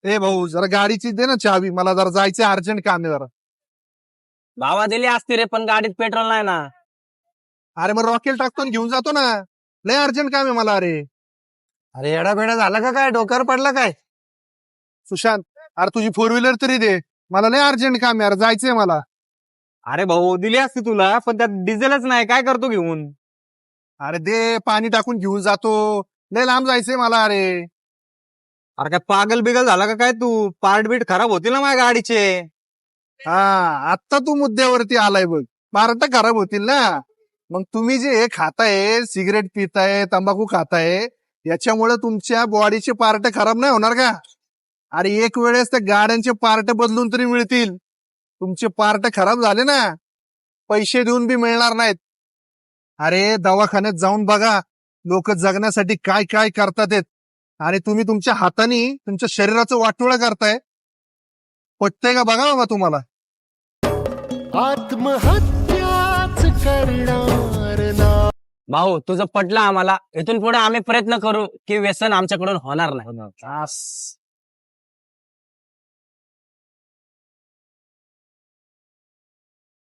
ए भाऊ जरा गाडीची दे ना चावी, मला जरा जायचं अर्जंट काम आहे जरा. भावा दिली असती रे, पण गाडीत पेट्रोल नाही ना. अरे मग रॉकेल टाकतो आणि घेऊन जातो ना. लय अर्जंट काम आहे मला. अरे अरे येडा बेडा झाला का काय? डोक्यावर पडला काय? सुशांत, अरे तुझी फोर व्हीलर तरी दे, मला लय अर्जंट काम आहे. अरे जायचंय मला. अरे भाऊ दिली असती तुला, पण त्यात डिझेलच नाही, काय करतो घेऊन? अरे दे, पाणी टाकून घेऊन जातो. लय लांब जायचंय मला. अरे अरे काय पागल बिगल झाला का काय तू? पार्ट बीट खराब होतील ना माझ्या गाडीचे. हा, आता तू मुद्द्यावरती आलाय बघ. पार्ट खराब होतील ना. मग तुम्ही जे हे खाताय, सिगरेट पिताय, तंबाखू खाताय, याच्यामुळे तुमच्या बॉडीचे पार्ट खराब नाही होणार का? अरे एक वेळेस त्या गाड्यांचे पार्ट बदलून तरी मिळतील. तुमचे पार्ट खराब झाले ना, पैसे देऊन बी मिळणार नाहीत. अरे दवाखान्यात जाऊन बघा, लोक जगण्यासाठी काय काय करतात आहेत. आणि तुम्ही तुमच्या हाताने तुमच्या शरीराचं वाटोळं करताय. पटतंय का बघा बाबा तुम्हाला. आत्महत्याच करणार ना. भाऊ तुझं पटलं आम्हाला. इथून पुढे आम्ही प्रयत्न करू की व्यसन आमच्याकडून होणार नाही.